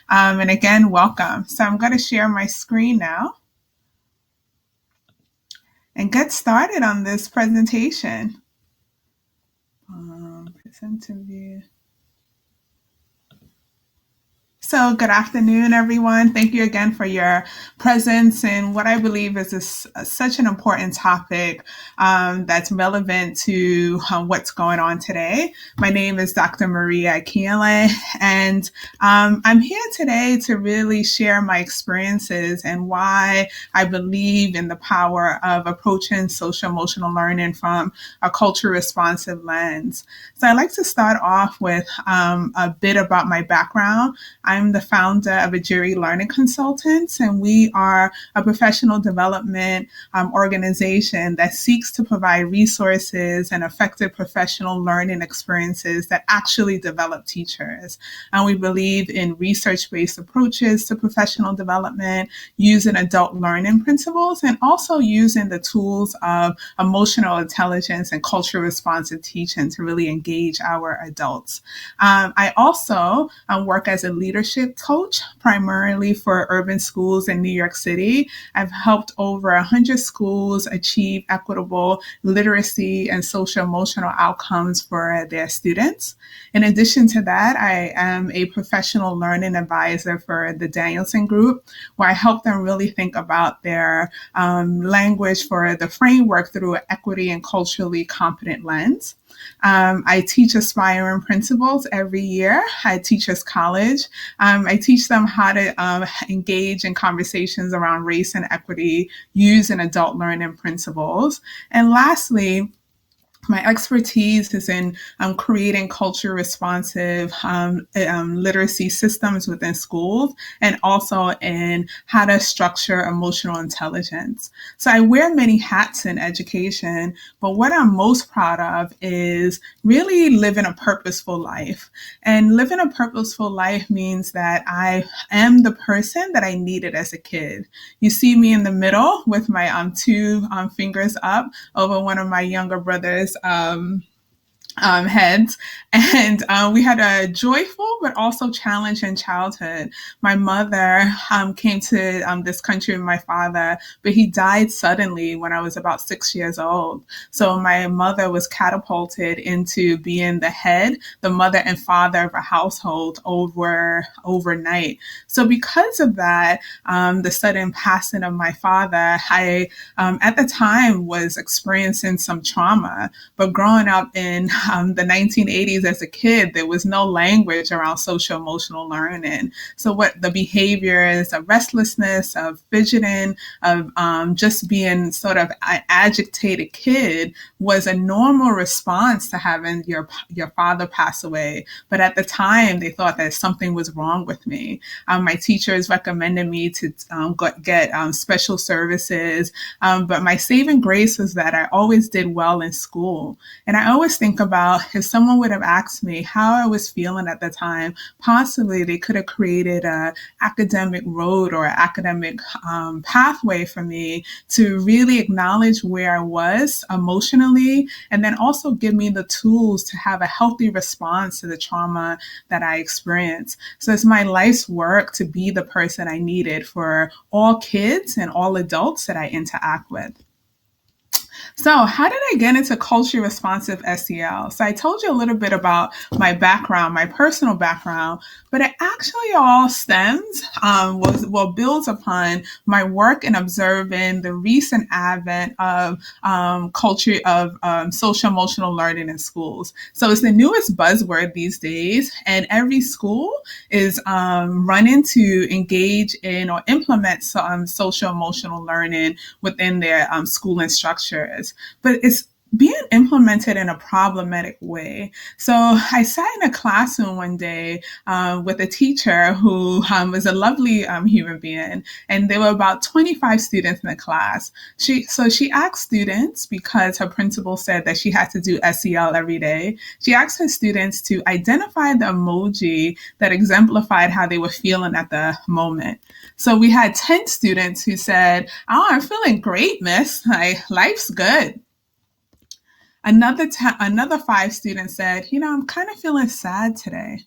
And again, welcome. So I'm going to share my screen now and get started on this presentation. Present and view. So good afternoon, everyone. Thank you again for your presence in what I believe is such an important topic that's relevant to what's going on today. My name is Dr. Maria Akinyele, and I'm here today to really share my experiences and why I believe in the power of approaching social emotional learning from a culture responsive lens. So I'd like to start off with a bit about my background. I'm the founder of Agiri Learning Consultants, and we are a professional development organization that seeks to provide resources and effective professional learning experiences that actually develop teachers. And we believe in research-based approaches to professional development, using adult learning principles, and also using the tools of emotional intelligence and culture responsive teaching to really engage our adults. I also work as a leadership coach, primarily for urban schools in New York City. I've helped over 100 schools achieve equitable literacy and social emotional outcomes for their students. In addition to that, I am a professional learning advisor for the Danielson Group, where I help them really think about their language for the framework through an equity and culturally competent lens. I teach aspiring principals every year. I teach us college. I teach them how to engage in conversations around race and equity using adult learning principles. And lastly, my expertise is in creating culture responsive literacy systems within schools, and also in how to structure emotional intelligence. So I wear many hats in education, but what I'm most proud of is really living a purposeful life. And living a purposeful life means that I am the person that I needed as a kid. You see me in the middle with my two fingers up over one of my younger brother's heads. And we had a joyful but also challenging childhood. My mother came to this country with my father, but he died suddenly when I was about 6 years old. So my mother was catapulted into being the head, the mother and father of a household overnight. So because of that, the sudden passing of my father, I at the time was experiencing some trauma. But growing up in the 1980s as a kid, there was no language around social emotional learning. So what the behaviors of restlessness, of fidgeting, of just being sort of an agitated kid was a normal response to having your father pass away. But at the time, they thought that something was wrong with me. My teachers recommended me to get special services. But my saving grace was that I always did well in school. And I always think about if someone would have asked me how I was feeling at the time, possibly they could have created an academic road or an academic pathway for me to really acknowledge where I was emotionally, and then also give me the tools to have a healthy response to the trauma that I experienced. So it's my life's work to be the person I needed for all kids and all adults that I interact with. So, how did I get into culture responsive SEL? So, I told you a little bit about my background, my personal background, but it actually all stems, builds upon my work in observing the recent advent of culture of social emotional learning in schools. So, it's the newest buzzword these days, and every school is running to engage in or implement some social emotional learning within their schooling structures. But it's being implemented in a problematic way. So I sat in a classroom one day with a teacher who was a lovely human being, and there were about 25 students in the class. She asked students, because her principal said that she had to do SEL every day, she asked her students to identify the emoji that exemplified how they were feeling at the moment. So we had 10 students who said, "Oh, I'm feeling great, miss. Life's good." Another 5 students said, "I'm kind of feeling sad today."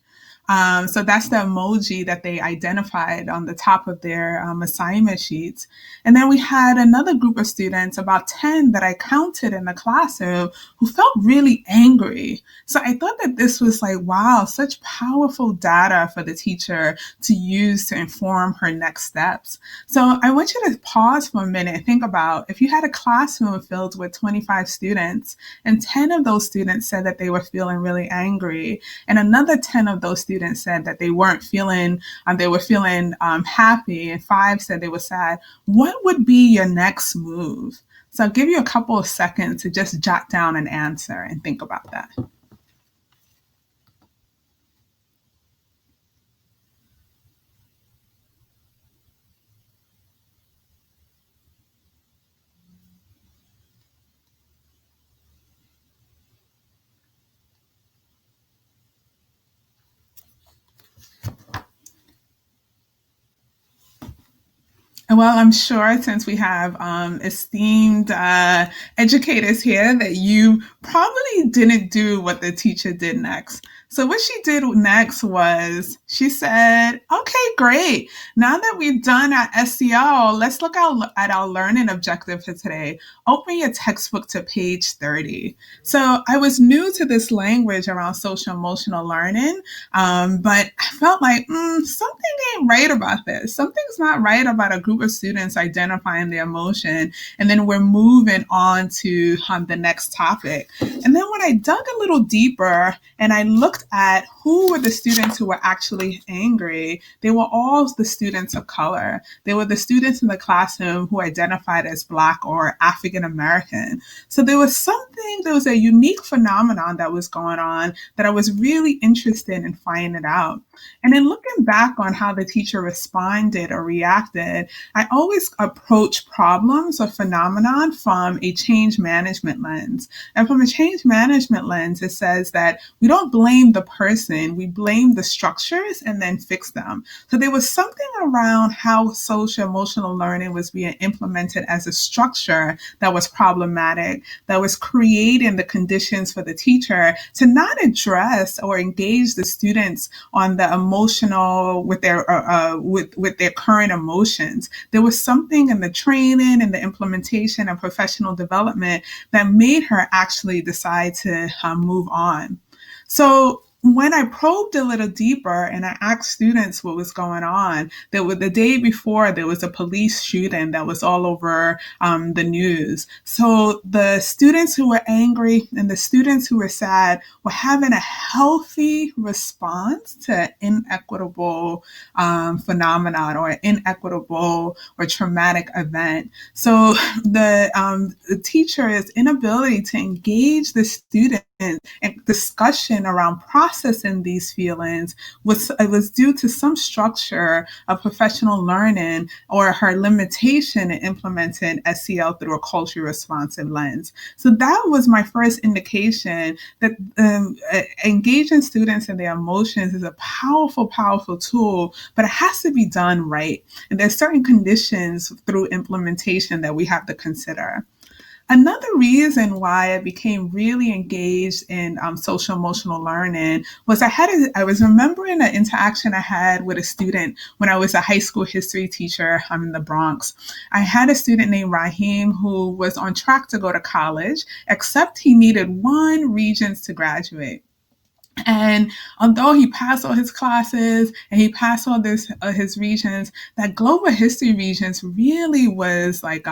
So that's the emoji that they identified on the top of their assignment sheets. And then we had another group of students, about 10 that I counted in the classroom, who felt really angry. So I thought that this was like, wow, such powerful data for the teacher to use to inform her next steps. So I want you to pause for a minute and think about if you had a classroom filled with 25 students and 10 of those students said that they were feeling really angry, and another 10 of those students said that they weren't feeling, they were feeling happy, and 5 said they were sad. What would be your next move? So I'll give you a couple of seconds to just jot down an answer and think about that. Well, I'm sure since we have esteemed educators here that you probably didn't do what the teacher did next. So what she did next was she said, okay, great. Now that we've done our SEL, let's look at our learning objective for today. Open your textbook to page 30. So I was new to this language around social emotional learning, but I felt like something ain't right about this. Something's not right about a group of students identifying their emotion, and then we're moving on to the next topic. And then when I dug a little deeper and I looked at who were the students who were actually angry, they were all the students of color. They were the students in the classroom who identified as Black or African American. So there was a unique phenomenon that was going on that I was really interested in finding out. And then looking back on how the teacher responded or reacted, I always approach problems or phenomenon from a change management lens. And from a change management lens, it says that we don't blame the person, we blame the structures and then fix them. So there was something around how social emotional learning was being implemented as a structure that was problematic, that was creating the conditions for the teacher to not address or engage the students on the emotional with their current emotions. There was something in the training and the implementation and professional development that made her actually decide to move on. So when I probed a little deeper and I asked students what was going on, the day before there was a police shooting that was all over the news. So the students who were angry and the students who were sad were having a healthy response to inequitable phenomenon or an inequitable or traumatic event. So the teacher's inability to engage the student and discussion around processing these feelings was due to some structure of professional learning or her limitation in implementing SEL through a culturally responsive lens. So that was my first indication that engaging students in their emotions is a powerful, powerful tool, but it has to be done right. And there's certain conditions through implementation that we have to consider. Another reason why I became really engaged in social emotional learning was I was remembering an interaction I had with a student when I was a high school history teacher in the Bronx. I had a student named Raheem who was on track to go to college, except he needed one Regents to graduate. And although he passed all his classes and he passed all his regions, that global history regions really was like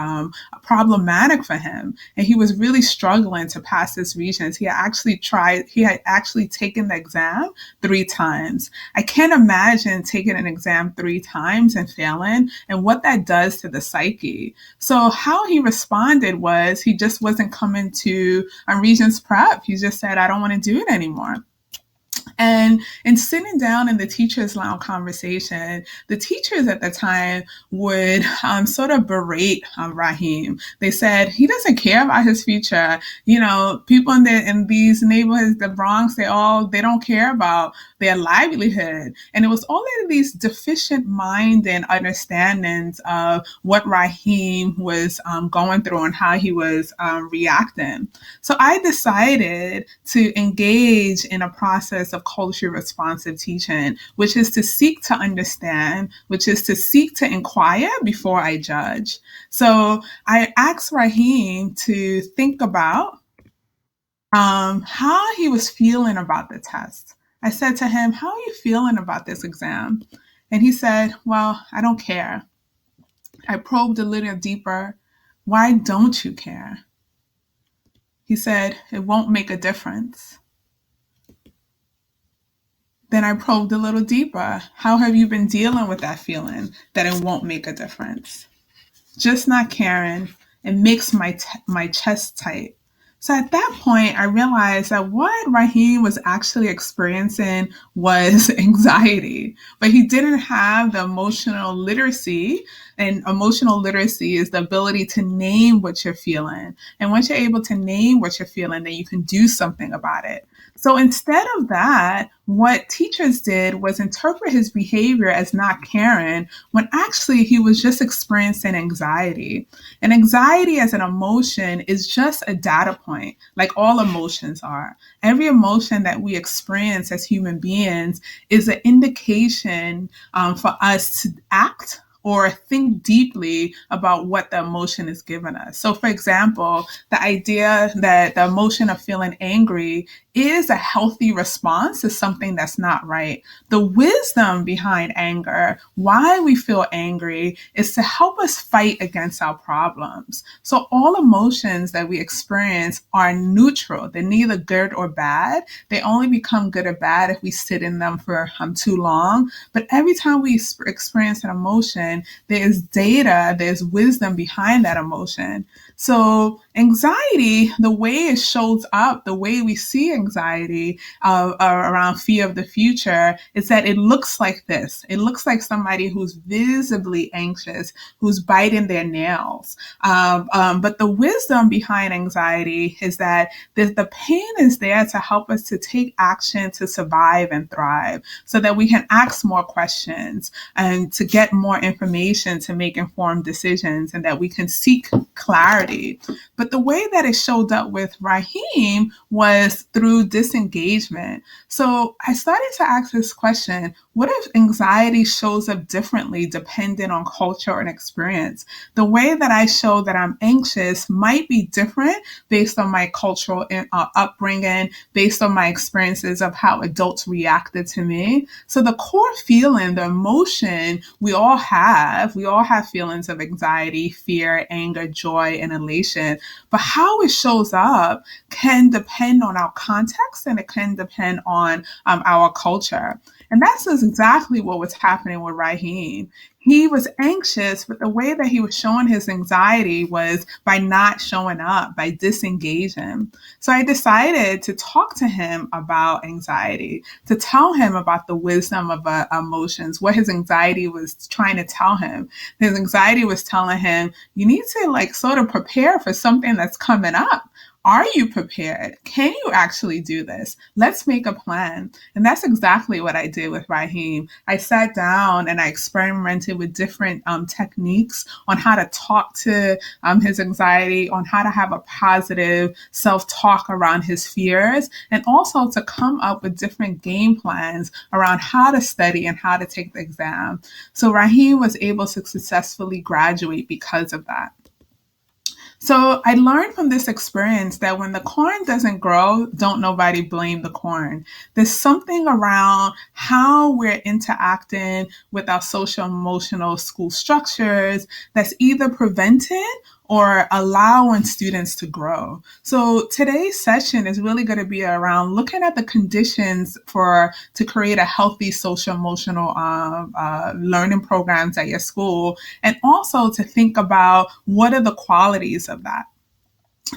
problematic for him, and he was really struggling to pass this regions. He had actually taken the exam 3 times. I can't imagine taking an exam 3 times and failing, and what that does to the psyche. So how he responded was he just wasn't coming to Regents prep. He just said, I don't want to do it anymore. And in sitting down in the teacher's lounge conversation, the teachers at the time would sort of berate Raheem. They said, he doesn't care about his future. You know, people in these neighborhoods, the Bronx, they don't care about their livelihood. And it was all of these deficient mind and understandings of what Raheem was going through and how he was reacting. So I decided to engage in a process of culturally responsive teaching, which is to seek to understand, which is to seek to inquire before I judge. So I asked Raheem to think about how he was feeling about the test. I said to him, "How are you feeling about this exam?" And he said, "Well, I don't care." I probed a little deeper. "Why don't you care?" He said, "It won't make a difference." Then I probed a little deeper. "How have you been dealing with that feeling that it won't make a difference?" Just not caring, it makes my chest tight. So at that point, I realized that what Raheem was actually experiencing was anxiety, but he didn't have the emotional literacy. And emotional literacy is the ability to name what you're feeling. And once you're able to name what you're feeling, then you can do something about it. So instead of that, what teachers did was interpret his behavior as not caring when actually he was just experiencing anxiety. And anxiety as an emotion is just a data point, like all emotions are. Every emotion that we experience as human beings is an indication for us to act or think deeply about what the emotion is giving us. So, for example, the idea that the emotion of feeling angry is a healthy response to something that's not right. The wisdom behind anger, why we feel angry, is to help us fight against our problems. So all emotions that we experience are neutral. They're neither good or bad. They only become good or bad if we sit in them for too long. But every time we experience an emotion, there is data, there's wisdom behind that emotion. So anxiety, the way it shows up, the way we see anxiety around fear of the future is that it looks like this. It looks like somebody who's visibly anxious, who's biting their nails. But the wisdom behind anxiety is that the pain is there to help us to take action to survive and thrive so that we can ask more questions and to get more information to make informed decisions and that we can seek clarity. But the way that it showed up with Raheem was through disengagement. So I started to ask this question, what if anxiety shows up differently depending on culture and experience? The way that I show that I'm anxious might be different based on my cultural upbringing, based on my experiences of how adults reacted to me. So the core feeling, the emotion we all have feelings of anxiety, fear, anger, joy, and elation. But how it shows up can depend on our context and it can depend on our culture. And that's exactly what was happening with Raheem. He was anxious, but the way that he was showing his anxiety was by not showing up, by disengaging. So I decided to talk to him about anxiety, to tell him about the wisdom of emotions, what his anxiety was trying to tell him. His anxiety was telling him, you need to sort of prepare for something that's coming up. Are you prepared? Can you actually do this? Let's make a plan. And that's exactly what I did with Raheem. I sat down and I experimented with different techniques on how to talk to his anxiety, on how to have a positive self-talk around his fears, and also to come up with different game plans around how to study and how to take the exam. So Raheem was able to successfully graduate because of that. So I learned from this experience that when the corn doesn't grow, don't nobody blame the corn. There's something around how we're interacting with our social emotional school structures that's either preventing or allowing students to grow. So today's session is really going to be around looking at the conditions to create a healthy social emotional learning programs at your school, and also to think about what are the qualities of that.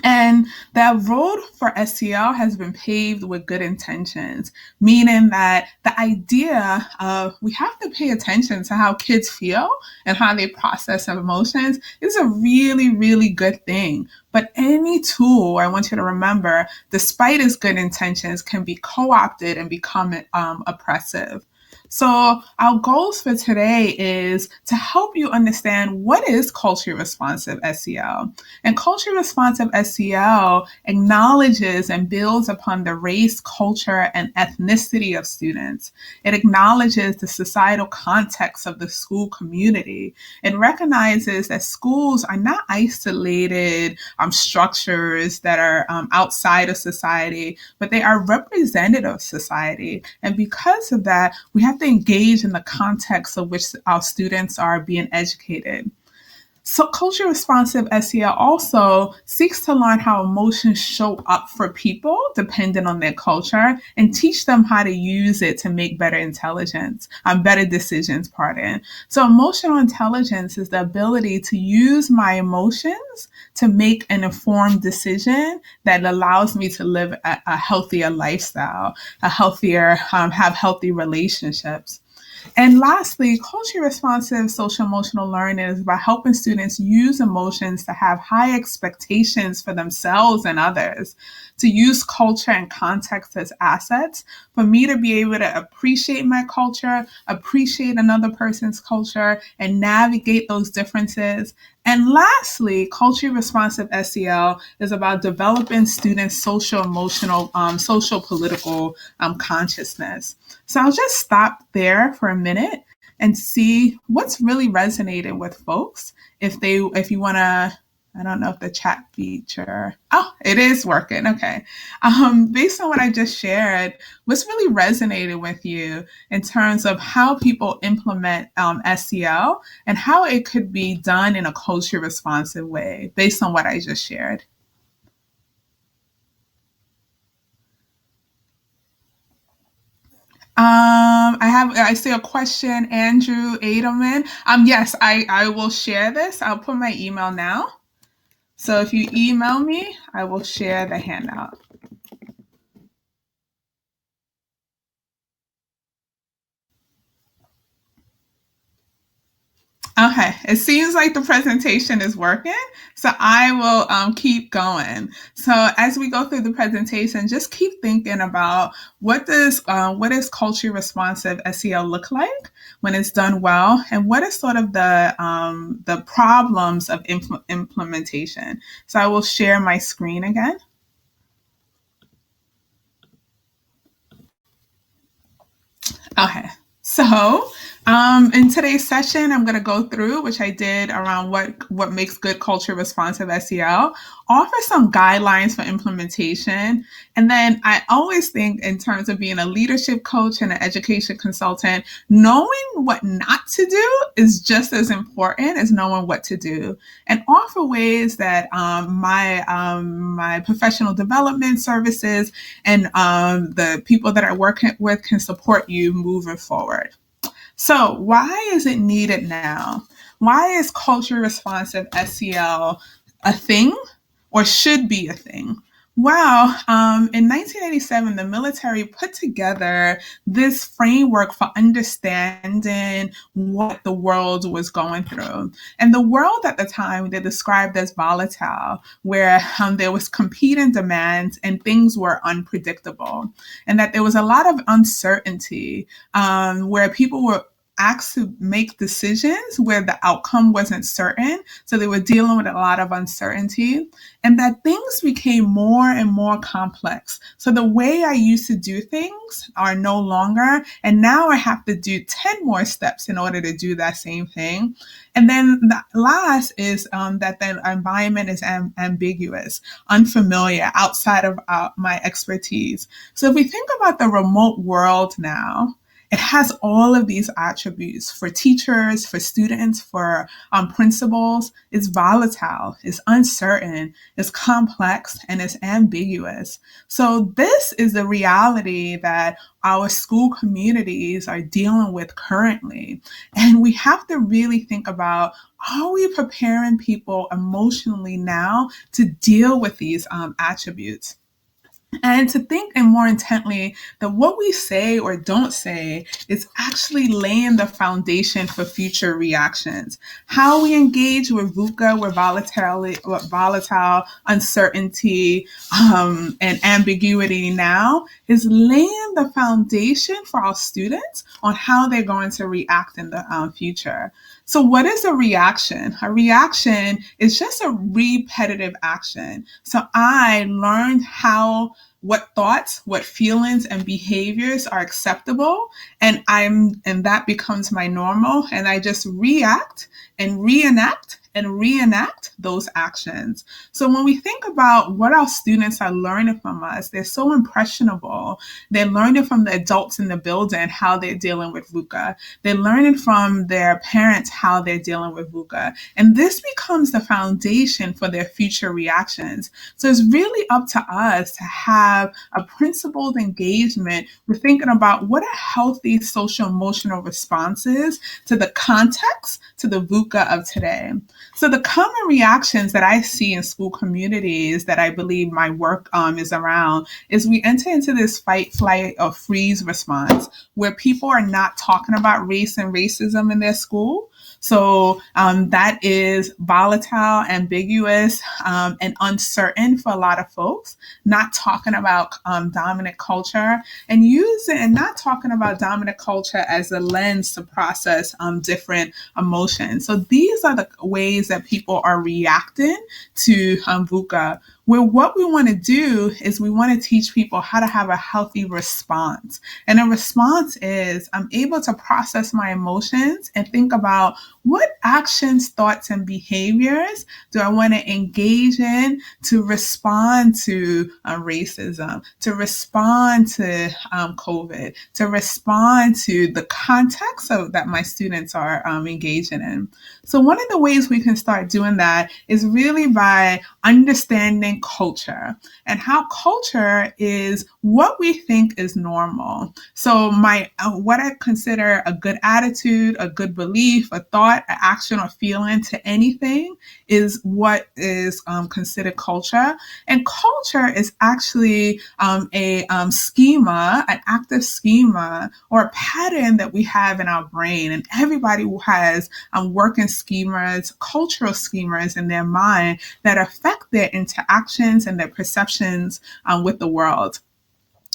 And that road for SEL has been paved with good intentions, meaning that the idea of we have to pay attention to how kids feel and how they process emotions is a really, really good thing. But any tool, I want you to remember, despite its good intentions, can be co opted and become oppressive. So, our goals for today is to help you understand what is culture responsive SEL. And culture responsive SEL acknowledges and builds upon the race, culture, and ethnicity of students. It acknowledges the societal context of the school community. It recognizes that schools are not isolated structures that are outside of society, but they are representative of society. And because of that, we have to engage in the context of which our students are being educated. So culture responsive SEL also seeks to learn how emotions show up for people depending on their culture and teach them how to use it to make better decisions, pardon. So emotional intelligence is the ability to use my emotions to make an informed decision that allows me to live a healthier lifestyle, have healthy relationships. And lastly, culture responsive social emotional learning is about helping students use emotions to have high expectations for themselves and others, to use culture and context as assets, for me to be able to appreciate my culture, appreciate another person's culture, and navigate those differences. And lastly, culture responsive SEL is about developing students' social emotional, social political consciousness. So I'll just stop there for a minute and see what's really resonating with folks. If you want to, I don't know if the chat feature, oh, it is working. Okay. Based on what I just shared, what's really resonated with you in terms of how people implement SEL and how it could be done in a culture responsive way based on what I just shared? I see a question, Andrew Adelman. Yes, I will share this. I'll put my email now. So if you email me, I will share the handout. Okay, it seems like the presentation is working, so I will keep going. So as we go through the presentation, just keep thinking about what is culture responsive SEL look like when it's done well, and what is sort of the problems of implementation. So I will share my screen again. Okay. So, in today's session, I'm going to go through, which I did around what makes good culture responsive SEL, offer some guidelines for implementation. And then I always think in terms of being a leadership coach and an education consultant, knowing what not to do is just as important as knowing what to do, and offer ways that my professional development services and the people that I work with can support you moving forward. So, why is it needed now? Why is culture responsive SEL a thing or should be a thing? Well, in 1987, the military put together this framework for understanding what the world was going through. And the world at the time they described as volatile, where there was competing demands and things were unpredictable, and that there was a lot of uncertainty, where people were asked to make decisions where the outcome wasn't certain. So they were dealing with a lot of uncertainty, and that things became more and more complex. So the way I used to do things are no longer, and now I have to do 10 more steps in order to do that same thing. And then the last is that the environment is ambiguous, unfamiliar, outside of my expertise. So if we think about the remote world now, It has all of these attributes for teachers, for students, for principals. It's volatile, it's uncertain, it's complex, and it's ambiguous. So this is the reality that our school communities are dealing with currently. And we have to really think about, are we preparing people emotionally now to deal with these attributes? And to think and more intently that what we say or don't say is actually laying the foundation for future reactions. How we engage with VUCA, with volatile uncertainty, and ambiguity now is laying the foundation for our students on how they're going to react in the future. So what is a reaction? A reaction is just a repetitive action. So I learned what thoughts, what feelings and behaviors are acceptable, and that becomes my normal, and I just react and reenact those actions. So when we think about what our students are learning from us, they're so impressionable. They're learning from the adults in the building how they're dealing with VUCA. They're learning from their parents how they're dealing with VUCA. And this becomes the foundation for their future reactions. So it's really up to us to have a principled engagement. We're thinking about what are healthy social emotional responses to the context, to the VUCA of today. So the common reactions that I see in school communities that I believe my work is around is we enter into this fight, flight, or freeze response where people are not talking about race and racism in their school. So that is volatile, ambiguous, and uncertain for a lot of folks. Not talking about dominant culture and not talking about dominant culture as a lens to process different emotions. So these are the ways that people are reacting to VUCA. Where what we want to do is we want to teach people how to have a healthy response. And a response is I'm able to process my emotions and think about what actions, thoughts, and behaviors do I want to engage in to respond to racism, to respond to COVID, to respond to the context that my students are engaging in. So one of the ways we can start doing that is really by understanding culture and how culture is what we think is normal. So what I consider a good attitude, a good belief, a thought, an action, or feeling to anything is what is considered culture. And culture is actually a schema, an active schema, or a pattern that we have in our brain. And everybody has working schemas, cultural schemas in their mind that affect their interactions and their perceptions with the world.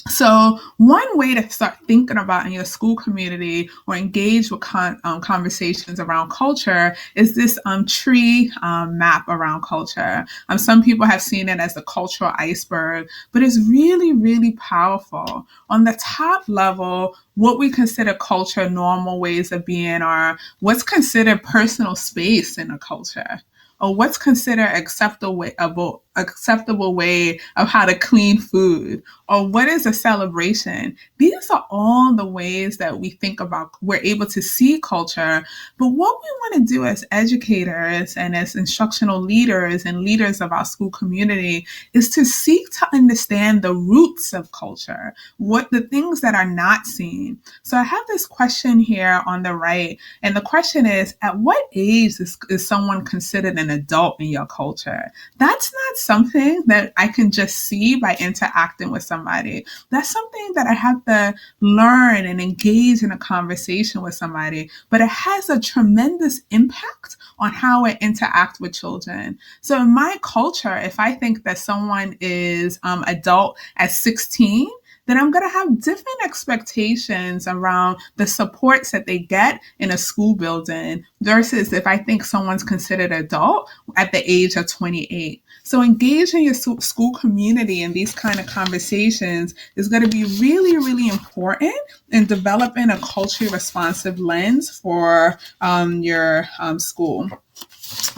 So one way to start thinking about in your school community or engage with conversations around culture is this tree map around culture. Some people have seen it as the cultural iceberg, but it's really, really powerful. On the top level, what we consider culture, normal ways of being, are what's considered personal space in a culture, or what's considered acceptable way of how to clean food, or what is a celebration. These are all the ways that we think about, we're able to see culture. But what we want to do as educators and as instructional leaders and leaders of our school community is to seek to understand the roots of culture, what the things that are not seen. So I have this question here on the right, and the question is, at what age is someone considered an adult in your culture? That's not something that I can just see by interacting with somebody. That's something that I have to learn and engage in a conversation with somebody, but it has a tremendous impact on how I interact with children. So in my culture, if I think that someone is adult at 16, then I'm going to have different expectations around the supports that they get in a school building versus if I think someone's considered adult at the age of 28. So engaging your school community in these kind of conversations is going to be really, really important in developing a culturally responsive lens for your school.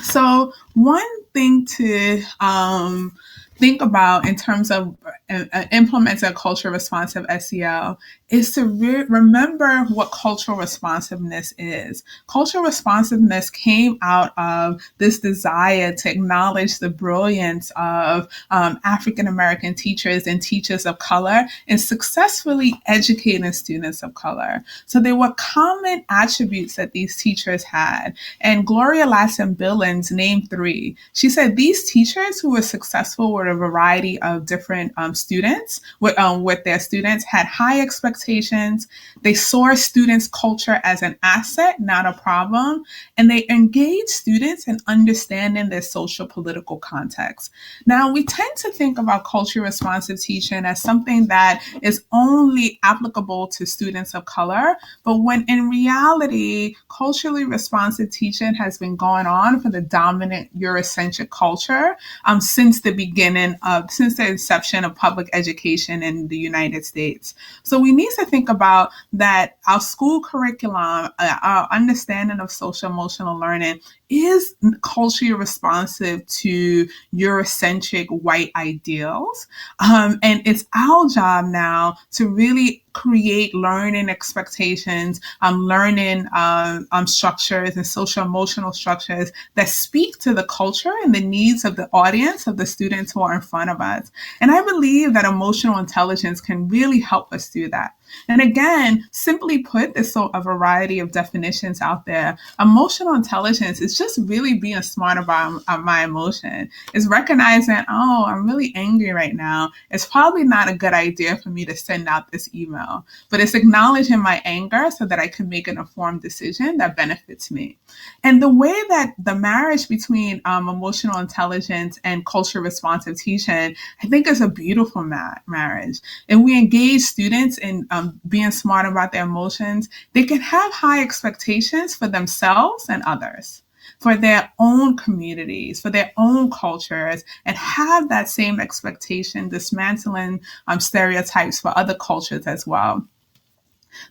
So one thing to think about in terms of implementing a culture responsive SEL is to remember what cultural responsiveness is. Cultural responsiveness came out of this desire to acknowledge the brilliance of African American teachers and teachers of color in successfully educating students of color. So there were common attributes that these teachers had. And Gloria Ladson-Billings named three. She said these teachers who were successful with a variety of different students, with their students, had high expectations. They saw students' culture as an asset, not a problem, and they engaged students in understanding their social political context. Now, we tend to think about culturally responsive teaching as something that is only applicable to students of color, but when in reality, culturally responsive teaching has been going on for the dominant Eurocentric culture since the inception of public education in the United States. So we need to think about that our school curriculum, our understanding of social emotional learning is culturally responsive to Eurocentric white ideals. And it's our job now to really create learning expectations, learning structures and social emotional structures that speak to the culture and the needs of the audience, of the students who are in front of us. And I believe that emotional intelligence can really help us do that. And again, simply put, there's a variety of definitions out there. Emotional intelligence is just really being smart about my emotion. It's recognizing, oh, I'm really angry right now. It's probably not a good idea for me to send out this email, but it's acknowledging my anger so that I can make an informed decision that benefits me. And the way that the marriage between emotional intelligence and culture responsive teaching, I think is a beautiful marriage. And we engage students in being smart about their emotions. They can have high expectations for themselves and others, for their own communities, for their own cultures, and have that same expectation, dismantling stereotypes for other cultures as well.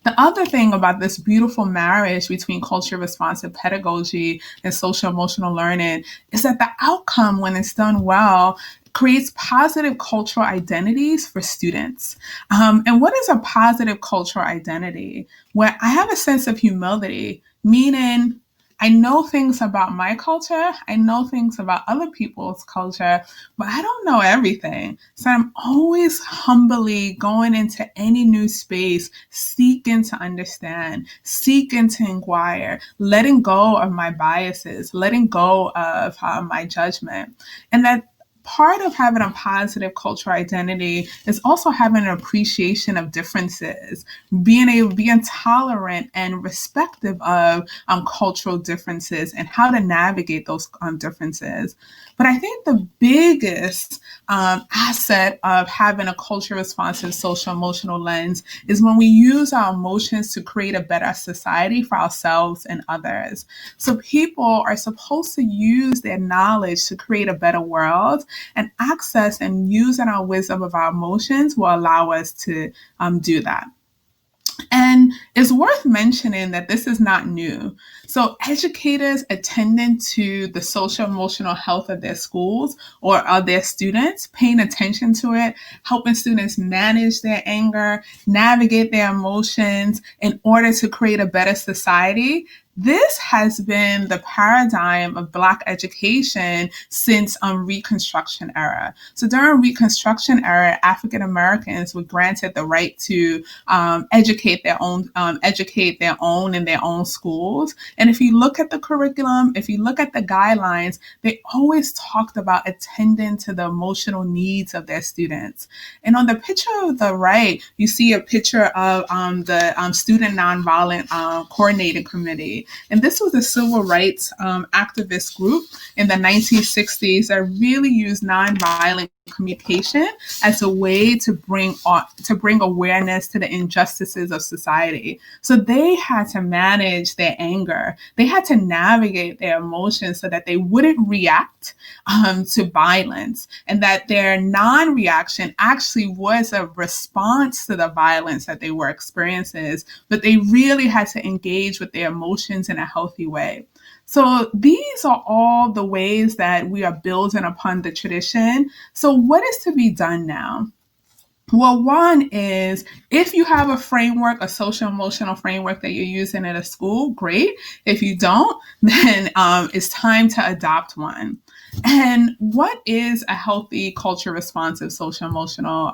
The other thing about this beautiful marriage between culture responsive pedagogy and social emotional learning is that the outcome, when it's done well, creates positive cultural identities for students. And what is a positive cultural identity? Where I have a sense of humility, meaning I know things about my culture, I know things about other people's culture, but I don't know everything. So I'm always humbly going into any new space, seeking to understand, seeking to inquire, letting go of my biases, letting go of my judgment. And that part of having a positive cultural identity is also having an appreciation of differences, being tolerant and respectful of cultural differences and how to navigate those differences. But I think the biggest asset of having a culture responsive social emotional lens is when we use our emotions to create a better society for ourselves and others. So people are supposed to use their knowledge to create a better world, and access and using our wisdom of our emotions will allow us to do that. And it's worth mentioning that this is not new. So educators attending to the social emotional health of their schools or of their students, paying attention to it, helping students manage their anger, navigate their emotions in order to create a better society. This has been the paradigm of Black education since Reconstruction era. So during Reconstruction era, African Americans were granted the right to educate their own in their own schools. And if you look at the curriculum, if you look at the guidelines, they always talked about attending to the emotional needs of their students. And on the picture of the right, you see a picture of the Student Nonviolent Coordinating Committee. And this was a civil rights activist group in the 1960s that really used nonviolent communication as a way to bring awareness to the injustices of society. So they had to manage their anger. They had to navigate their emotions so that they wouldn't react to violence, and that their non-reaction actually was a response to the violence that they were experiencing, but they really had to engage with their emotions in a healthy way. So these are all the ways that we are building upon the tradition. So what is to be done now? Well, one is if you have a framework, a social emotional framework that you're using at a school, great. If you don't, then it's time to adopt one. And what is a healthy culture responsive social emotional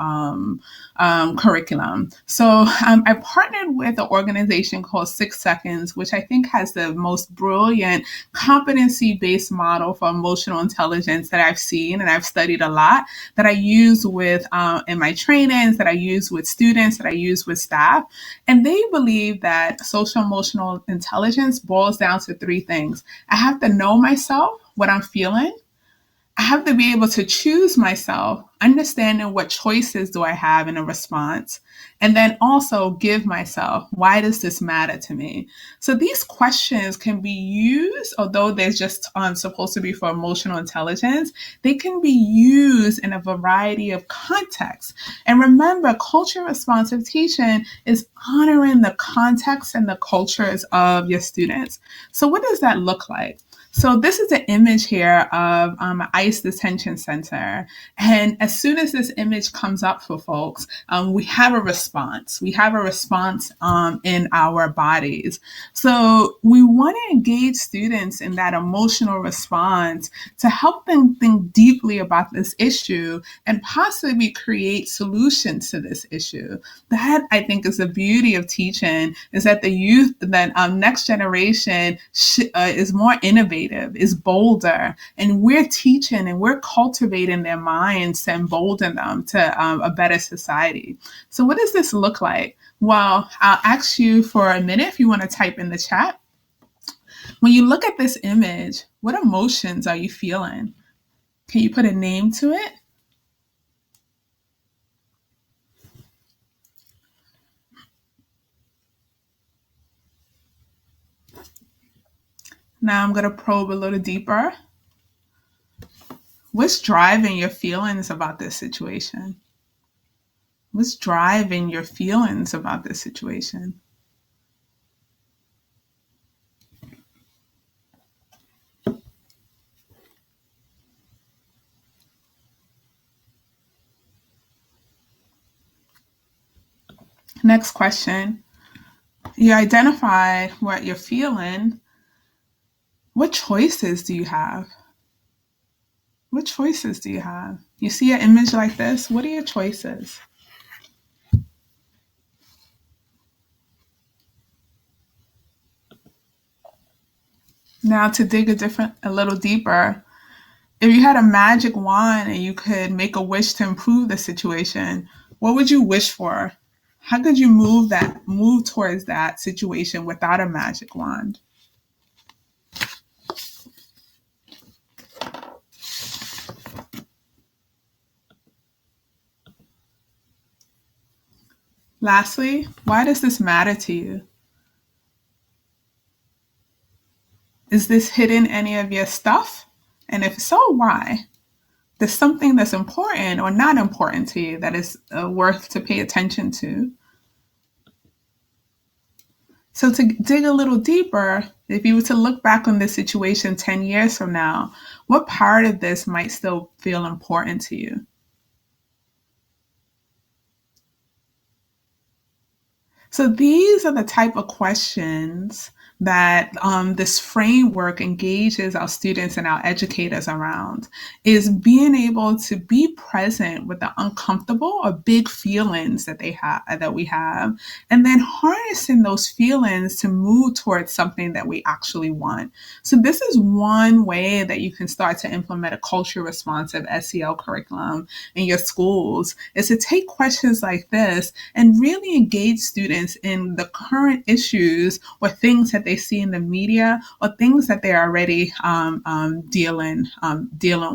curriculum? So I partnered with an organization called 6 Seconds, which I think has the most brilliant competency based model for emotional intelligence that I've seen and I've studied a lot, that I use with in my trainings, that I use with students, that I use with staff. And they believe that social emotional intelligence boils down to three things. I have to know myself, what I'm feeling. I have to be able to choose myself, understanding what choices do I have in a response, and then also give myself, why does this matter to me? So these questions can be used, although they're just supposed to be for emotional intelligence, they can be used in a variety of contexts. And remember, culture responsive teaching is honoring the context and the cultures of your students. So what does that look like? So this is an image here of an ICE detention center. And as soon as this image comes up for folks, we have a response. We have a response in our bodies. So we want to engage students in that emotional response to help them think deeply about this issue and possibly create solutions to this issue. That, I think, is the beauty of teaching, is that the youth, that next generation is more innovative, is bolder, and we're teaching and we're cultivating their minds to embolden them to a better society. So what does this look like? Well, I'll ask you for a minute if you want to type in the chat. When you look at this image, what emotions are you feeling? Can you put a name to it? Now I'm going to probe a little deeper. What's driving your feelings about this situation? What's driving your feelings about this situation? Next question. You identified what you're feeling. What choices do you have? What choices do you have? You see an image like this? What are your choices? Now to dig a little deeper, if you had a magic wand and you could make a wish to improve the situation, what would you wish for? How could you move towards that situation without a magic wand? Lastly, why does this matter to you? Is this hidden any of your stuff? And if so, why? There's something that's important or not important to you that is worth to pay attention to. So to dig a little deeper, if you were to look back on this situation 10 years from now, what part of this might still feel important to you? So these are the type of questions that this framework engages our students and our educators around, is being able to be present with the uncomfortable or big feelings that we have, and then harnessing those feelings to move towards something that we actually want. So this is one way that you can start to implement a culture responsive SEL curriculum in your schools, is to take questions like this and really engage students in the current issues or things that they see in the media or things that they're already dealing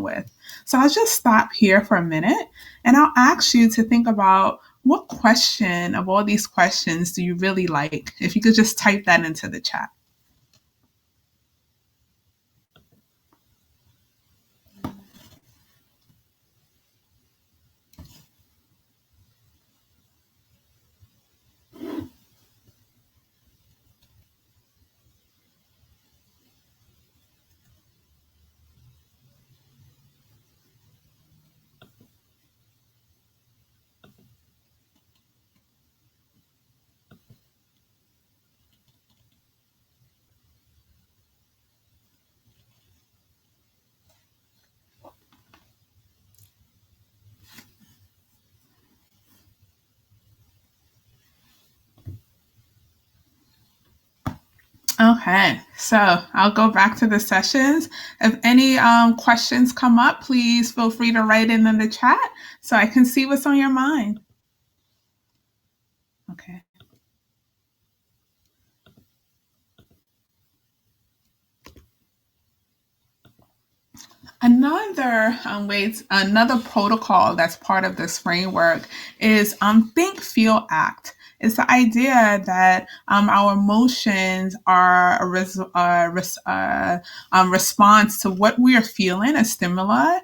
with. So I'll just stop here for a minute and I'll ask you to think about, what question of all these questions do you really like? If you could just type that into the chat. Okay, so I'll go back to the sessions. If any questions come up, please feel free to write in the chat so I can see what's on your mind. Okay. Another protocol that's part of this framework is think, feel, act. It's the idea that our emotions are response to what we are feeling, a stimuli,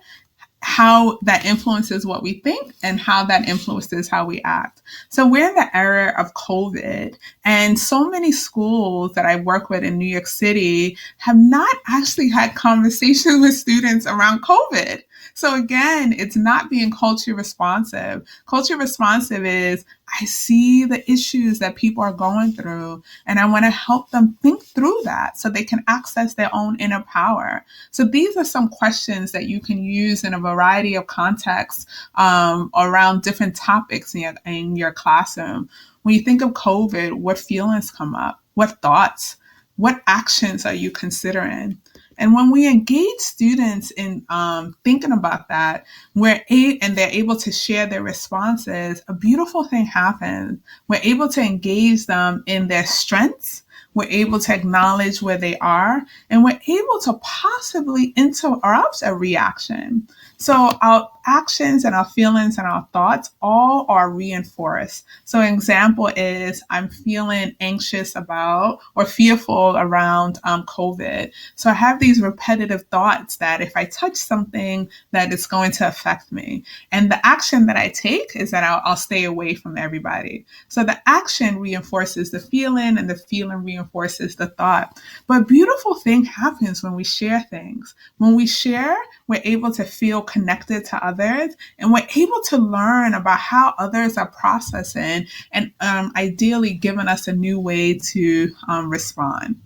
how that influences what we think and how that influences how we act. So we're in the era of COVID, and so many schools that I work with in New York City have not actually had conversations with students around COVID. So again, it's not being culture responsive. Culture responsive is I see the issues that people are going through, and I want to help them think through that so they can access their own inner power. So these are some questions that you can use in a variety of contexts around different topics in your classroom. When you think of COVID, what feelings come up? What thoughts? What actions are you considering? And when we engage students in thinking about that, and they're able to share their responses, a beautiful thing happens. We're able to engage them in their strengths. We're able to acknowledge where they are, and we're able to possibly interrupt a reaction. So our actions and our feelings and our thoughts all are reinforced. So an example is I'm feeling anxious about or fearful around COVID. So I have these repetitive thoughts that if I touch something, that it's going to affect me. And the action that I take is that I'll stay away from everybody. So the action reinforces the feeling, and the feeling reinforces the thought. But a beautiful thing happens when we share things. When we share, we're able to feel connected to others, and we're able to learn about how others are processing and ideally giving us a new way to respond.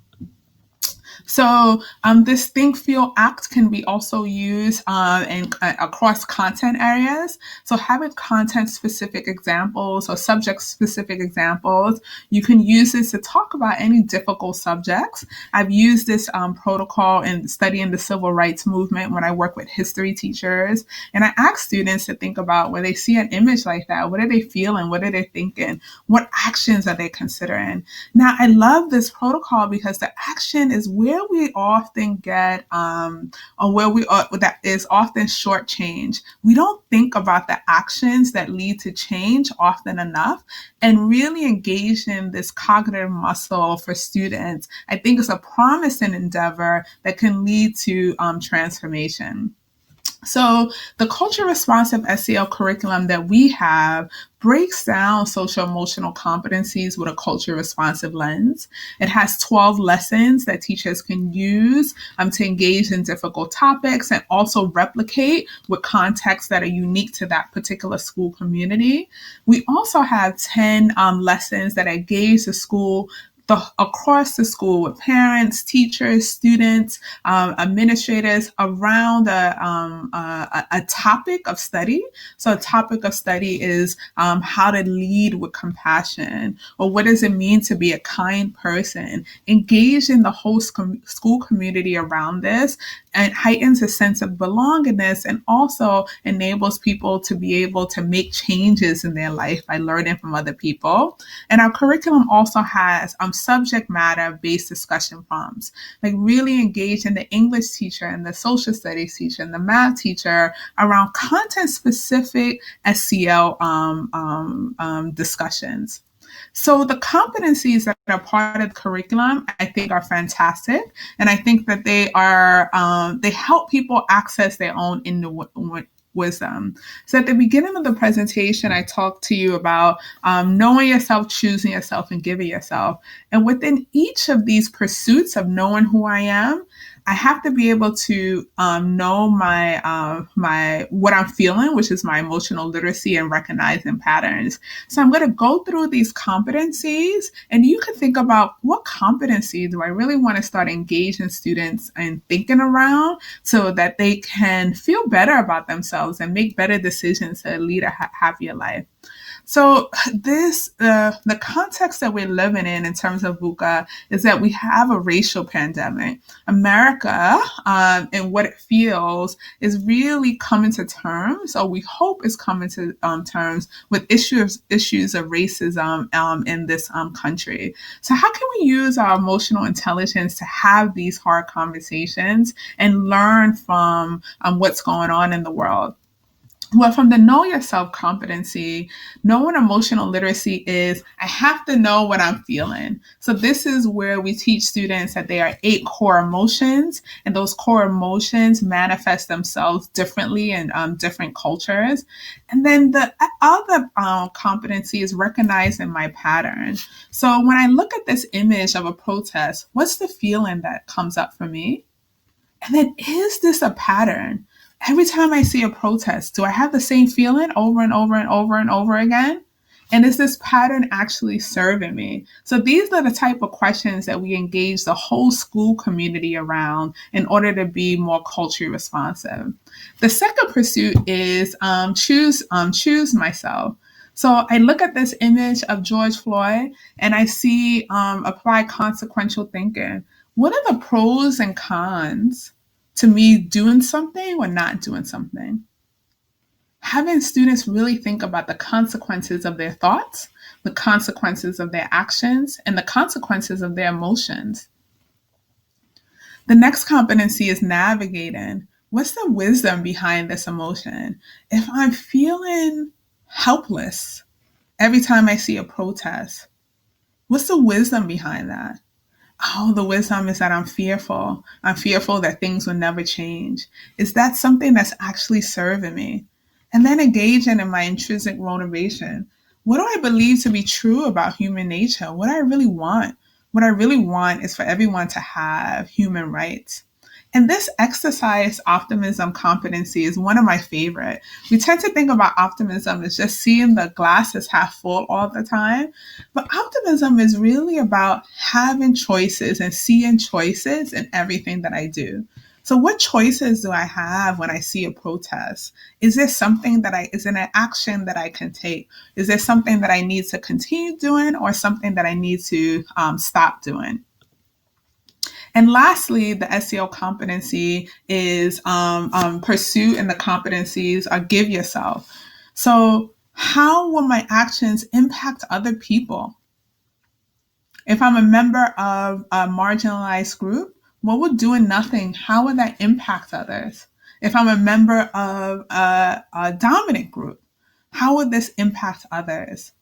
So this think, feel, act can be also used across content areas. So having content-specific examples or subject-specific examples, you can use this to talk about any difficult subjects. I've used this protocol in studying the civil rights movement when I work with history teachers. And I ask students to think about when they see an image like that, what are they feeling? What are they thinking? What actions are they considering? Now, I love this protocol because the action is where we often get, or where we are, that is often shortchanged. We don't think about the actions that lead to change often enough, and really engage in this cognitive muscle for students. I think it's a promising endeavor that can lead to transformation. So the culture responsive SEL curriculum that we have breaks down social emotional competencies with a culture responsive lens. It has 12 lessons that teachers can use to engage in difficult topics and also replicate with contexts that are unique to that particular school community. We also have 10 lessons that engage the school across the school with parents, teachers, students, administrators around a topic of study. So a topic of study is how to lead with compassion, or what does it mean to be a kind person. Engage in the whole school community around this, and heightens a sense of belongingness, and also enables people to be able to make changes in their life by learning from other people. And our curriculum also has subject matter based discussion prompts, like really engage in the English teacher and the social studies teacher and the math teacher around content specific SEL discussions. So the competencies that are part of the curriculum, I think, are fantastic, and I think that they help people access their own inner wisdom. So at the beginning of the presentation, I talked to you about knowing yourself, choosing yourself, and giving yourself. And within each of these pursuits of knowing who I am, I have to be able to know my what I'm feeling, which is my emotional literacy and recognizing patterns. So I'm going to go through these competencies, and you can think about what competency do I really want to start engaging students and thinking around so that they can feel better about themselves and make better decisions to lead a happier life. So the context that we're living in terms of VUCA is that we have a racial pandemic. America, and what it feels is really coming to terms, or we hope is coming to terms with issues of racism in this country. So how can we use our emotional intelligence to have these hard conversations and learn from what's going on in the world? Well, from the know yourself competency, knowing emotional literacy is I have to know what I'm feeling. So this is where we teach students that there are 8 core emotions, and those core emotions manifest themselves differently in different cultures. And then the other competency is recognizing my pattern. So when I look at this image of a protest, what's the feeling that comes up for me? And then, is this a pattern? Every time I see a protest, do I have the same feeling over and over and over and over again? And is this pattern actually serving me? So these are the type of questions that we engage the whole school community around in order to be more culturally responsive. The second pursuit is choose myself. So I look at this image of George Floyd and I see apply consequential thinking. What are the pros and cons to me doing something or not doing something? Having students really think about the consequences of their thoughts, the consequences of their actions, and the consequences of their emotions. The next competency is navigating. What's the wisdom behind this emotion? If I'm feeling helpless every time I see a protest, what's the wisdom behind that? Oh, the wisdom is that I'm fearful. I'm fearful that things will never change. Is that something that's actually serving me? And then engaging in my intrinsic motivation. What do I believe to be true about human nature? What do I really want? What I really want is for everyone to have human rights. And this exercise optimism competency is one of my favorite. We tend to think about optimism as just seeing the glass as half full all the time. But optimism is really about having choices and seeing choices in everything that I do. So what choices do I have when I see a protest? Is there something is it an action that I can take? Is there something that I need to continue doing or something that I need to stop doing? And lastly, the SEL competency is pursuit, and the competencies are give yourself. So how will my actions impact other people? If I'm a member of a marginalized group, what would doing nothing, how would that impact others? If I'm a member of a dominant group, how would this impact others?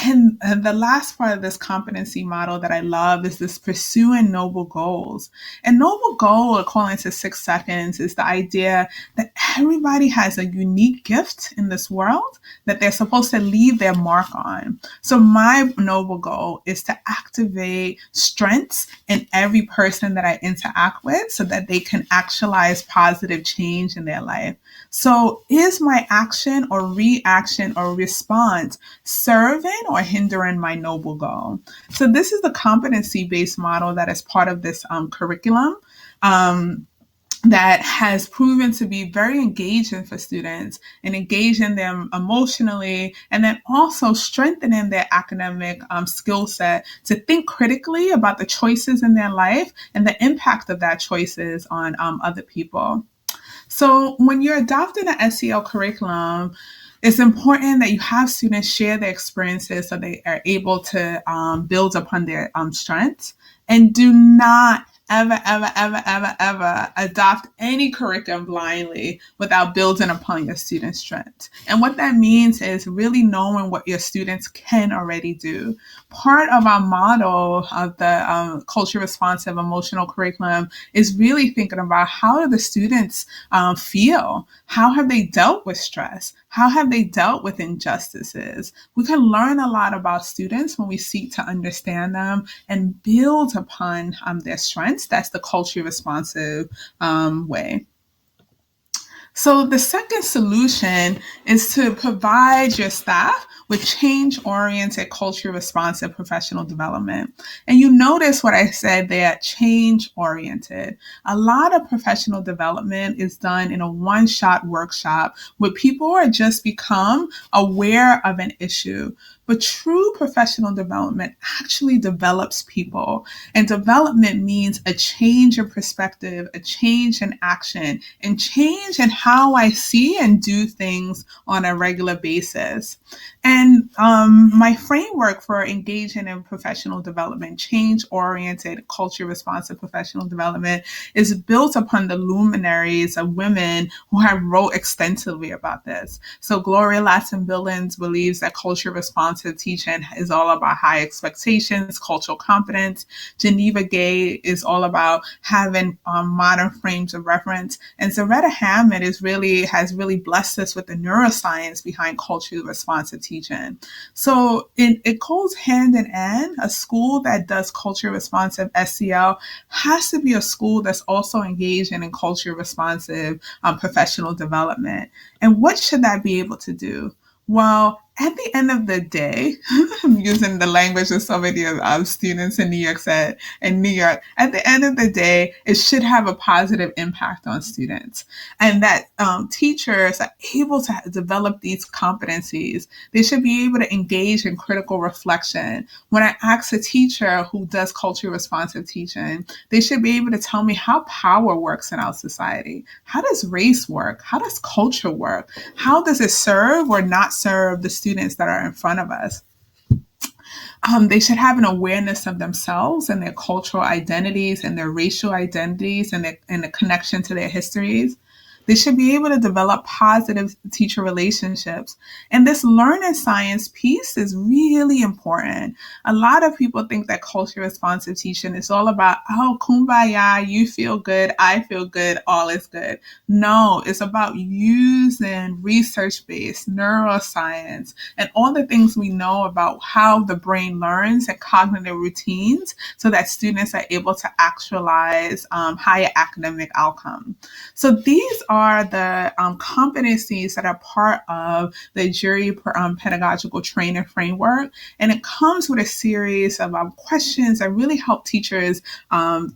And the last part of this competency model that I love is this pursuing noble goals. And noble goal, according to 6 Seconds, is the idea that everybody has a unique gift in this world that they're supposed to leave their mark on. So my noble goal is to activate strengths in every person that I interact with so that they can actualize positive change in their life. So is my action or reaction or response serving or hindering my noble goal? So this is the competency-based model that is part of this curriculum. That has proven to be very engaging for students and engaging them emotionally, and then also strengthening their academic skill set to think critically about the choices in their life and the impact of that choices on other people. So when you're adopting an SEL curriculum, it's important that you have students share their experiences so they are able to build upon their strengths, and do not ever adopt any curriculum blindly without building upon your students' strengths. And what that means is really knowing what your students can already do. Part of our model of the culture responsive emotional curriculum is really thinking about how do the students feel? How have they dealt with stress? How have they dealt with injustices? We can learn a lot about students when we seek to understand them and build upon their strengths. That's the culturally responsive way. So the second solution is to provide your staff with change-oriented, culture-responsive professional development. And you notice what I said there, change-oriented. A lot of professional development is done in a one-shot workshop where people are just become aware of an issue. But true professional development actually develops people. And development means a change in perspective, a change in action, and change in how I see and do things on a regular basis. And my framework for engaging in professional development, change oriented, culture responsive professional development, is built upon the luminaries of women who have wrote extensively about this. So Gloria Ladson-Billings believes that culture responsive teaching is all about high expectations, cultural competence. Geneva Gay is all about having modern frames of reference. And Zaretta Hammond has really blessed us with the neuroscience behind culturally responsive teaching. So it goes hand in hand. A school that does culture responsive SEL has to be a school that's also engaged in culture responsive professional development. And what should that be able to do? Well, at the end of the day, I'm using the language that so many of students in New York said, in New York, at the end of the day, it should have a positive impact on students. And that teachers are able to develop these competencies. They should be able to engage in critical reflection. When I ask a teacher who does culture responsive teaching, they should be able to tell me how power works in our society. How does race work? How does culture work? How does it serve or not serve the students that are in front of us? They should have an awareness of themselves and their cultural identities and their racial identities and the connection to their histories. They should be able to develop positive teacher relationships. And this learning science piece is really important. A lot of people think that culture responsive teaching is all about, oh, kumbaya, you feel good, I feel good, all is good. No, it's about using research-based neuroscience and all the things we know about how the brain learns and cognitive routines so that students are able to actualize higher academic outcomes. So these are the competencies that are part of the Agiri pedagogical training framework. And it comes with a series of questions that really help teachers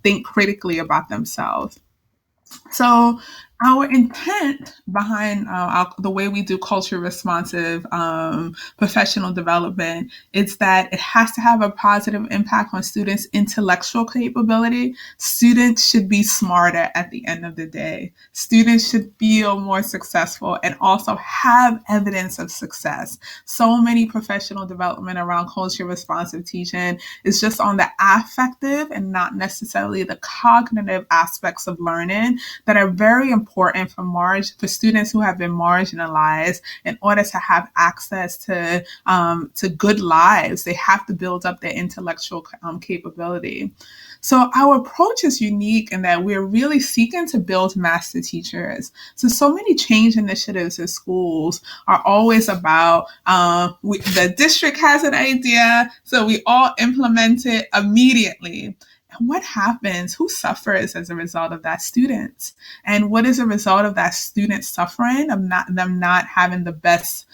think critically about themselves. So our intent behind the way we do culture responsive professional development is that it has to have a positive impact on students' intellectual capability. Students should be smarter at the end of the day. Students should feel more successful and also have evidence of success. So many professional development around culture responsive teaching is just on the affective and not necessarily the cognitive aspects of learning that are very important for students who have been marginalized. In order to have access to good lives, they have to build up their intellectual capability. So our approach is unique in that we're really seeking to build master teachers. So many change initiatives in schools are always about the district has an idea, so we all implement it immediately. And what happens? Who suffers as a result of that? Students. And what is a result of that student suffering, of them not having the best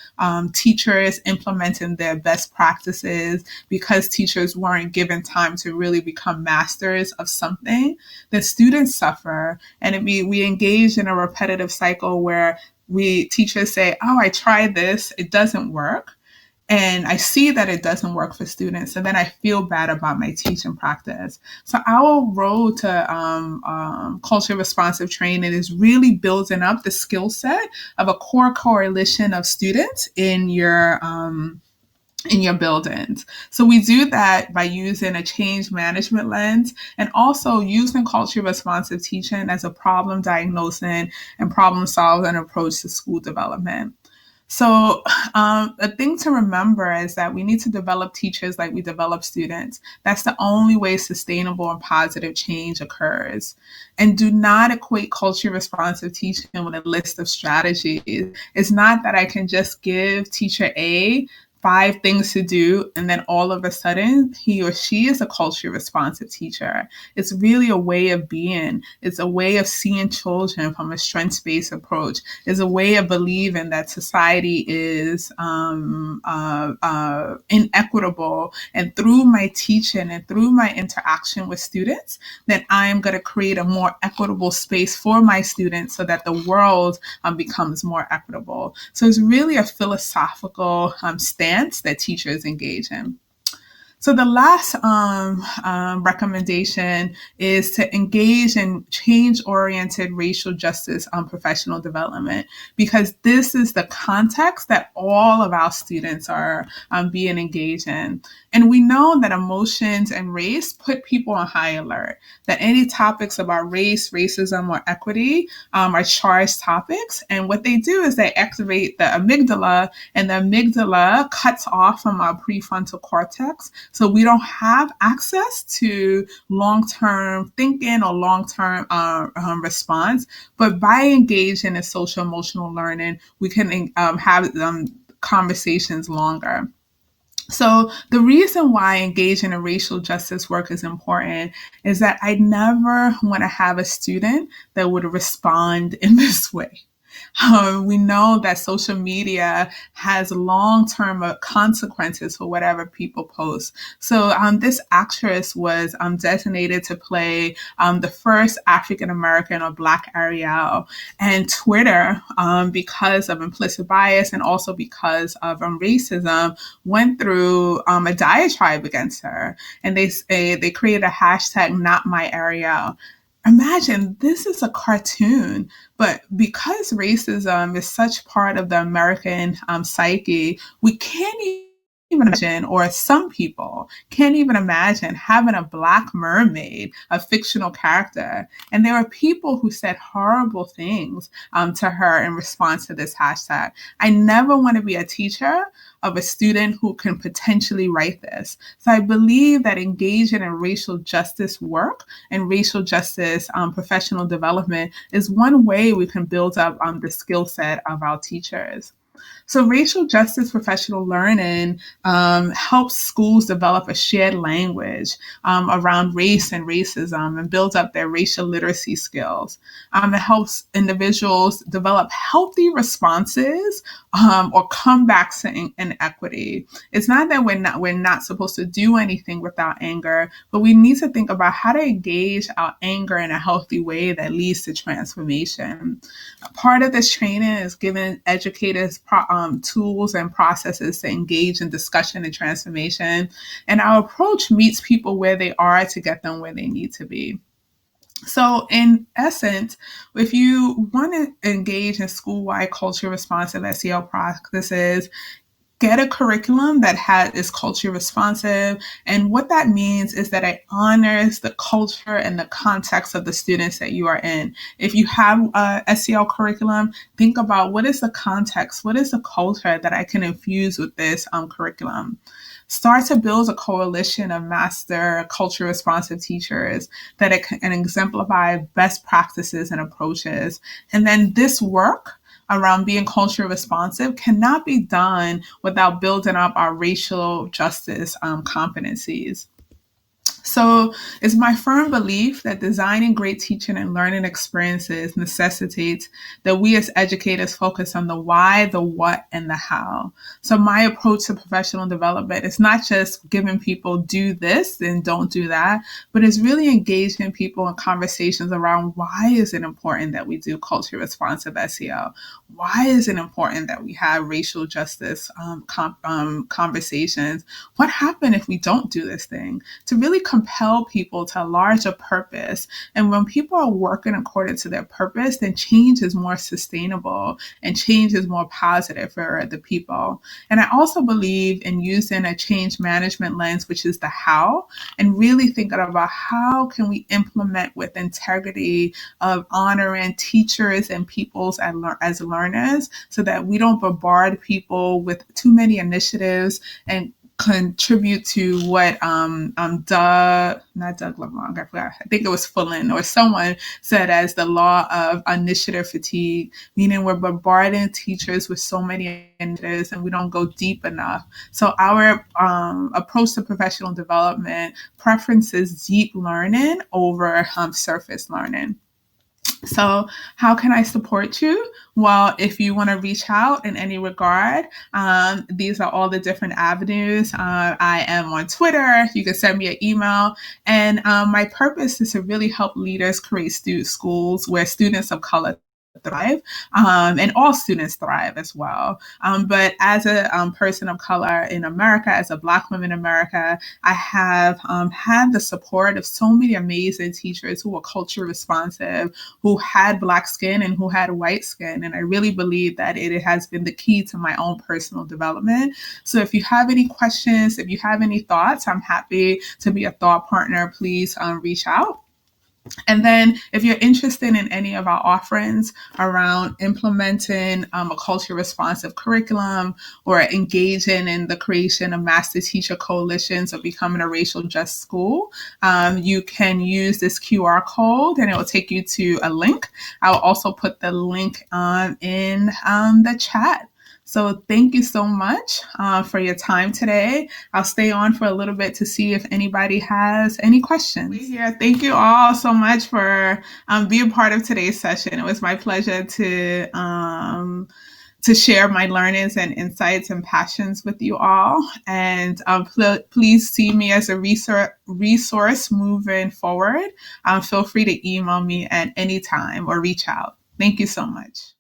teachers implementing their best practices because teachers weren't given time to really become masters of something? The students suffer, and we engage in a repetitive cycle where teachers say, "Oh, I tried this, it doesn't work." And I see that it doesn't work for students, and then I feel bad about my teaching practice. So our road to culture responsive training is really building up the skill set of a core coalition of students in your buildings. So we do that by using a change management lens and also using culture responsive teaching as a problem diagnosing and problem solving approach to school development. So the thing to remember is that we need to develop teachers like we develop students. That's the only way sustainable and positive change occurs. And do not equate culture responsive teaching with a list of strategies. It's not that I can just give teacher A 5 things to do, and then all of a sudden he or she is a culturally responsive teacher. It's really a way of being. It's a way of seeing children from a strengths-based approach. It's a way of believing that society is inequitable, and through my teaching and through my interaction with students, that I am going to create a more equitable space for my students so that the world becomes more equitable. So it's really a philosophical stance that teachers engage in. So the last recommendation is to engage in change-oriented racial justice professional development, because this is the context that all of our students are being engaged in. And we know that emotions and race put people on high alert, that any topics about race, racism, or equity are charged topics. And what they do is they activate the amygdala, and the amygdala cuts off from our prefrontal cortex. So we don't have access to long-term thinking or long-term response. But by engaging in social emotional learning, we can have conversations longer. So the reason why engaging in racial justice work is important is that I never want to have a student that would respond in this way. We know that social media has long-term consequences for whatever people post. So this actress was designated to play the first African-American or Black Ariel. And Twitter, because of implicit bias and also because of racism, went through a diatribe against her. And they created a hashtag, Not My Ariel. Imagine, this is a cartoon, but because racism is such part of the American psyche, we can't even imagine, or some people can't even imagine, having a Black mermaid, a fictional character. And there are people who said horrible things to her in response to this hashtag. I never want to be a teacher of a student who can potentially write this. So I believe that engaging in racial justice work and racial justice professional development is one way we can build up the skill set of our teachers. So racial justice professional learning helps schools develop a shared language around race and racism and build up their racial literacy skills. It helps individuals develop healthy responses or comebacks to inequity. It's not that we're not supposed to do anything without anger, but we need to think about how to engage our anger in a healthy way that leads to transformation. Part of this training is giving educators tools and processes to engage in discussion and transformation. And our approach meets people where they are to get them where they need to be. So in essence, if you want to engage in school-wide culture responsive SEL practices, get a curriculum that is culture responsive. And what that means is that it honors the culture and the context of the students that you are in. If you have a SEL curriculum, think about, what is the context? What is the culture that I can infuse with this curriculum? Start to build a coalition of master culture responsive teachers that it can exemplify best practices and approaches. And then this work around being culture responsive cannot be done without building up our racial justice competencies. So it's my firm belief that designing great teaching and learning experiences necessitates that we as educators focus on the why, the what, and the how. So my approach to professional development is not just giving people do this and don't do that, but it's really engaging people in conversations around, why is it important that we do culture responsive SEL? Why is it important that we have racial justice conversations? What happens if we don't do this thing? To really compel people to a larger purpose. And when people are working according to their purpose, then change is more sustainable and change is more positive for the people. And I also believe in using a change management lens, which is the how, and really thinking about how can we implement with integrity of honoring teachers and peoples as learners, so that we don't bombard people with too many initiatives and contribute to what not Doug Lamont, I forgot, I think it was Fullen or someone said as the law of initiative fatigue, meaning we're bombarding teachers with so many initiatives and we don't go deep enough. So our approach to professional development preferences deep learning over surface learning. So how can I support you? Well, if you want to reach out in any regard, these are all the different avenues. I am on Twitter. You can send me an email. And my purpose is to really help leaders create schools where students of color thrive, and all students thrive as well. But as a person of color in America, as a Black woman in America, I have had the support of so many amazing teachers who were culture responsive, who had Black skin and who had white skin. And I really believe that it has been the key to my own personal development. So if you have any questions, if you have any thoughts, I'm happy to be a thought partner. Please reach out. And then if you're interested in any of our offerings around implementing a culture responsive curriculum or engaging in the creation of master teacher coalitions or becoming a racial just school, you can use this QR code and it will take you to a link. I'll also put the link in the chat. So thank you so much for your time today. I'll stay on for a little bit to see if anybody has any questions. Yeah, thank you all so much for being part of today's session. It was my pleasure to share my learnings and insights and passions with you all. And please see me as a resource moving forward. Feel free to email me at any time or reach out. Thank you so much.